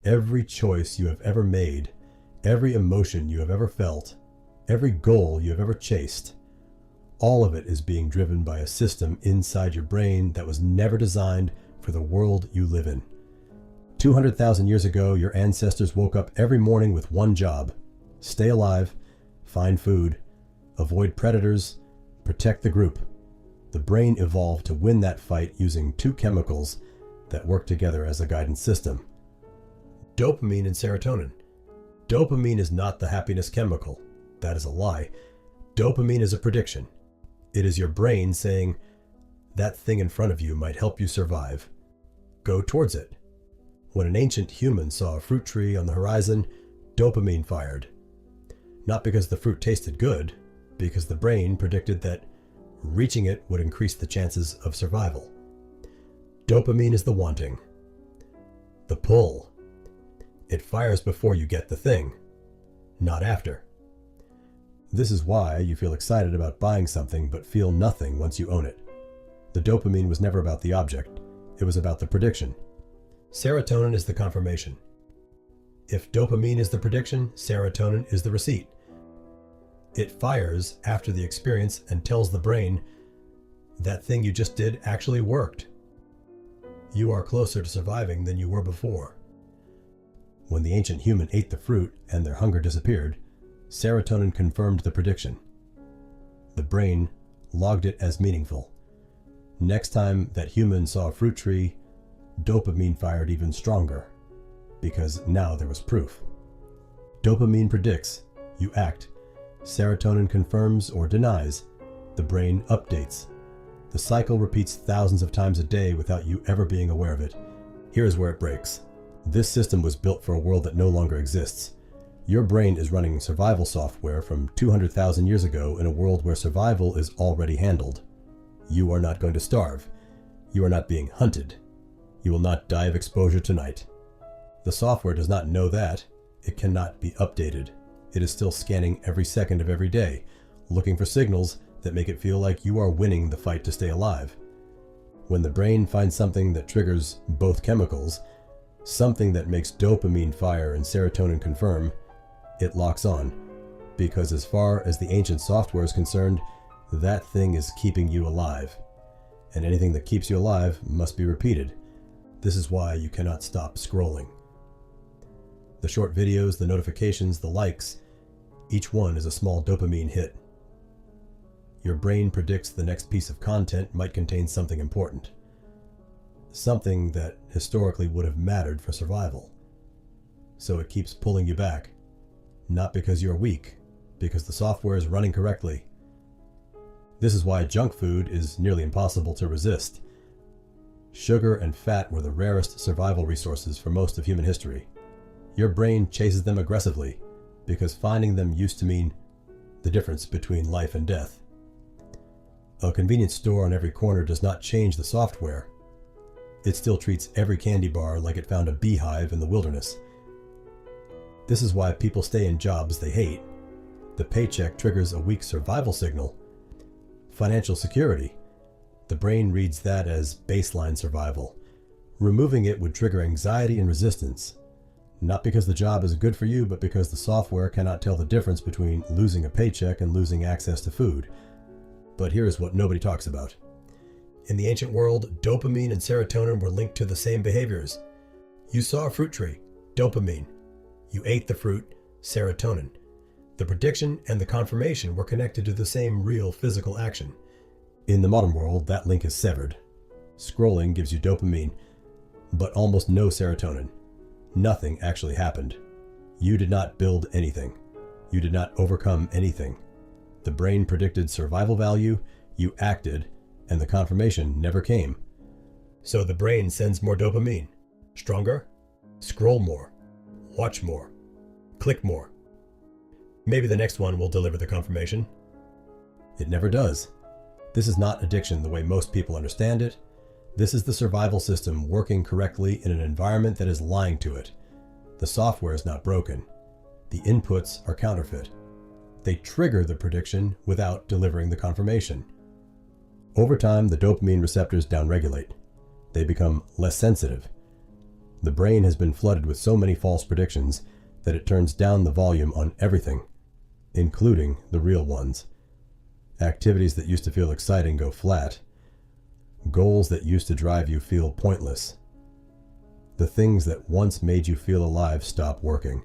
every choice you have ever made, every emotion you have ever felt, every goal you have ever chased, all of it is being driven by a system inside your brain that was never designed for the world you live in. 200,000 years ago, your ancestors woke up every morning with one job: stay alive, find food, avoid predators, protect the group. The brain evolved to win that fight using two chemicals that work together as a guidance system: dopamine and serotonin. Dopamine is not the happiness chemical. That is a lie. Dopamine is a prediction. It is your brain saying, that thing in front of you might help you survive. Go towards it. When an ancient human saw a fruit tree on the horizon, dopamine fired. Not because the fruit tasted good, because the brain predicted that reaching it would increase the chances of survival. Dopamine is the wanting. The pull. It fires before you get the thing, not after. This is why you feel excited about buying something but feel nothing once you own it. The dopamine was never about the object. It was about the prediction. Serotonin is the confirmation. If dopamine is the prediction, serotonin is the receipt. It fires after the experience and tells the brain, that thing you just did actually worked. You are closer to surviving than you were before. When the ancient human ate the fruit and their hunger disappeared, serotonin confirmed the prediction. The brain logged it as meaningful. Next time that human saw a fruit tree, dopamine fired even stronger, because now there was proof. Dopamine predicts, you act. Serotonin confirms or denies, the brain updates. The cycle repeats thousands of times a day without you ever being aware of it. Here is where it breaks. This system was built for a world that no longer exists. Your brain is running survival software from 200,000 years ago in a world where survival is already handled. You are not going to starve. You are not being hunted. You will not die of exposure tonight. The software does not know that. It cannot be updated. It is still scanning every second of every day, looking for signals that make it feel like you are winning the fight to stay alive. When the brain finds something that triggers both chemicals, something that makes dopamine fire and serotonin confirm, it locks on, because as far as the ancient software is concerned, that thing is keeping you alive. And anything that keeps you alive must be repeated. This is why you cannot stop scrolling. The short videos, the notifications, the likes, each one is a small dopamine hit. Your brain predicts the next piece of content might contain something important. Something that historically would have mattered for survival. So it keeps pulling you back. Not because you're weak, because the software is running correctly. This is why junk food is nearly impossible to resist. Sugar and fat were the rarest survival resources for most of human history. Your brain chases them aggressively, because finding them used to mean the difference between life and death. A convenience store on every corner does not change the software. It still treats every candy bar like it found a beehive in the wilderness. This is why people stay in jobs they hate. The paycheck triggers a weak survival signal. Financial security. The brain reads that as baseline survival. Removing it would trigger anxiety and resistance. Not because the job is good for you, but because the software cannot tell the difference between losing a paycheck and losing access to food. But here is what nobody talks about. In the ancient world, dopamine and serotonin were linked to the same behaviors. You saw a fruit tree, dopamine. You ate the fruit, serotonin. The prediction and the confirmation were connected to the same real physical action. In the modern world, that link is severed. Scrolling gives you dopamine, but almost no serotonin. Nothing actually happened. You did not build anything. You did not overcome anything. The brain predicted survival value, you acted, and the confirmation never came. So the brain sends more dopamine. Stronger? Scroll more. Watch more. Click more. Maybe the next one will deliver the confirmation. It never does. This is not addiction the way most people understand it. This is the survival system working correctly in an environment that is lying to it. The software is not broken. The inputs are counterfeit. They trigger the prediction without delivering the confirmation. Over time, the dopamine receptors downregulate. They become less sensitive. The brain has been flooded with so many false predictions that it turns down the volume on everything, including the real ones. Activities that used to feel exciting go flat. Goals that used to drive you feel pointless. The things that once made you feel alive stop working.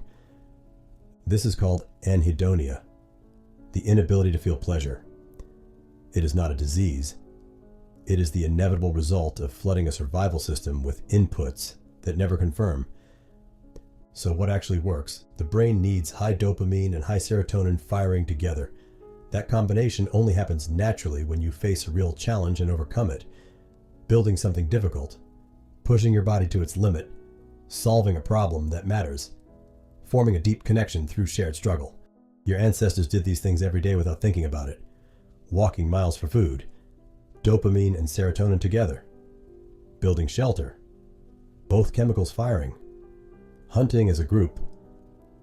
This is called anhedonia, the inability to feel pleasure. It is not a disease. It is the inevitable result of flooding a survival system with inputs that never confirm. So what actually works? The brain needs high dopamine and high serotonin firing together. That combination only happens naturally when you face a real challenge and overcome it. Building something difficult, pushing your body to its limit, solving a problem that matters, forming a deep connection through shared struggle. Your ancestors did these things every day without thinking about it. Walking miles for food, dopamine and serotonin together. Building shelter, both chemicals firing. Hunting as a group,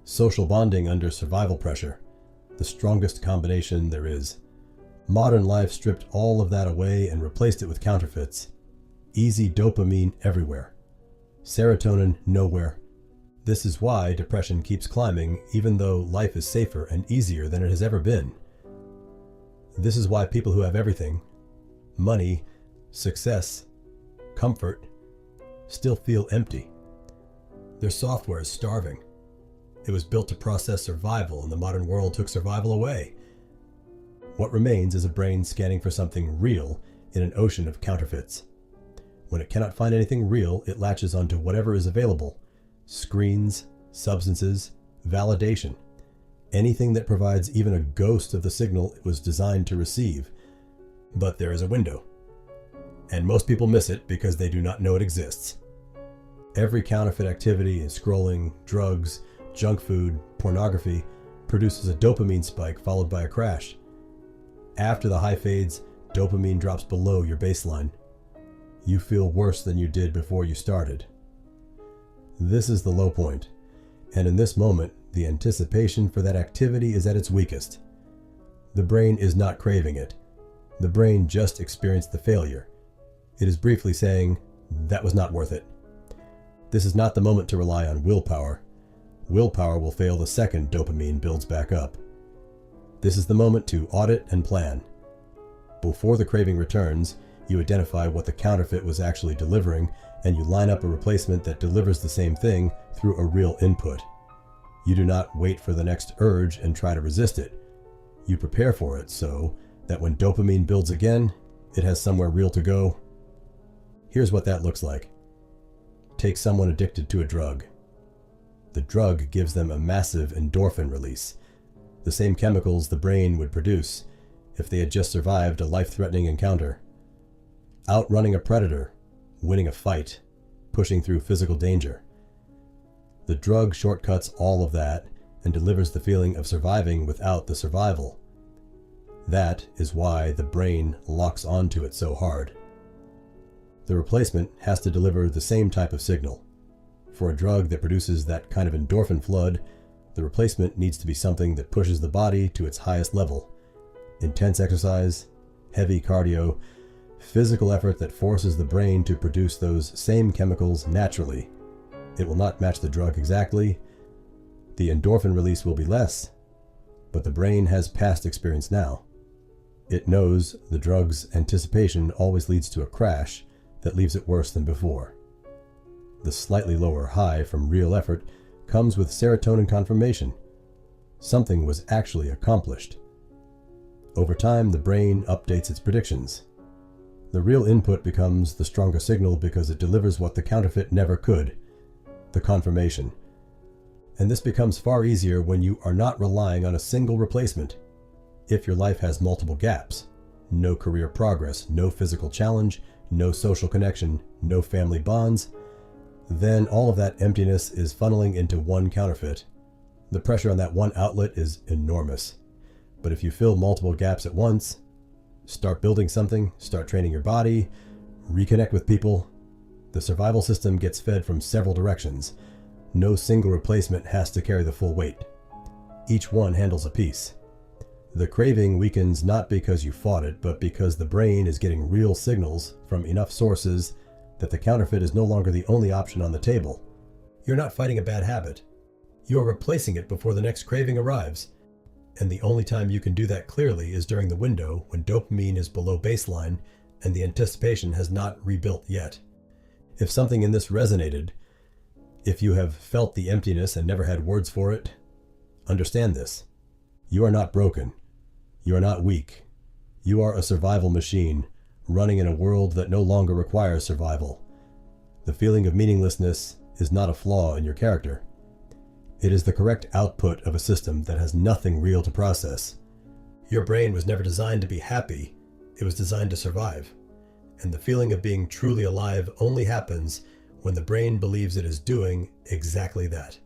social bonding under survival pressure, the strongest combination there is. Modern life stripped all of that away and replaced it with counterfeits. Easy dopamine everywhere, serotonin nowhere. This is why depression keeps climbing, even though life is safer and easier than it has ever been. This is why people who have everything, money, success, comfort, still feel empty. Their software is starving. It was built to process survival, and the modern world took survival away. What remains is a brain scanning for something real in an ocean of counterfeits. When it cannot find anything real, it latches onto whatever is available. Screens, substances, validation. Anything that provides even a ghost of the signal it was designed to receive. But there is a window. And most people miss it because they do not know it exists. Every counterfeit activity, scrolling, drugs, junk food, pornography, produces a dopamine spike followed by a crash. After the high fades, dopamine drops below your baseline. You feel worse than you did before you started. This is the low point, and in this moment, the anticipation for that activity is at its weakest. The brain is not craving it. The brain just experienced the failure. It is briefly saying, that was not worth it. This is not the moment to rely on willpower. Willpower will fail the second dopamine builds back up. This is the moment to audit and plan. Before the craving returns, you identify what the counterfeit was actually delivering, and you line up a replacement that delivers the same thing through a real input. You do not wait for the next urge and try to resist it. You prepare for it so that when dopamine builds again, it has somewhere real to go. Here's what that looks like. Take someone addicted to a drug. The drug gives them a massive endorphin release, the same chemicals the brain would produce if they had just survived a life-threatening encounter. Outrunning a predator, winning a fight, pushing through physical danger. The drug shortcuts all of that and delivers the feeling of surviving without the survival. That is why the brain locks onto it so hard. The replacement has to deliver the same type of signal. For a drug that produces that kind of endorphin flood, the replacement needs to be something that pushes the body to its highest level. Intense exercise, heavy cardio, physical effort that forces the brain to produce those same chemicals naturally. It will not match the drug exactly. The endorphin release will be less, but the brain has past experience now. It knows the drug's anticipation always leads to a crash that leaves it worse than before. The slightly lower high from real effort comes with serotonin confirmation. Something was actually accomplished. Over time, the brain updates its predictions. The real input becomes the stronger signal because it delivers what the counterfeit never could, the confirmation. And this becomes far easier when you are not relying on a single replacement. If your life has multiple gaps, no career progress, no physical challenge, no social connection, no family bonds, then all of that emptiness is funneling into one counterfeit. The pressure on that one outlet is enormous. But if you fill multiple gaps at once, start building something, start training your body, reconnect with people, the survival system gets fed from several directions. No single replacement has to carry the full weight. Each one handles a piece. The craving weakens not because you fought it, but because the brain is getting real signals from enough sources that the counterfeit is no longer the only option on the table. You're not fighting a bad habit. You are replacing it before the next craving arrives. And the only time you can do that clearly is during the window when dopamine is below baseline and the anticipation has not rebuilt yet. If something in this resonated, if you have felt the emptiness and never had words for it, understand this. You are not broken. You are not weak. You are a survival machine running in a world that no longer requires survival. The feeling of meaninglessness is not a flaw in your character. It is the correct output of a system that has nothing real to process. Your brain was never designed to be happy. It was designed to survive. And the feeling of being truly alive only happens when the brain believes it is doing exactly that.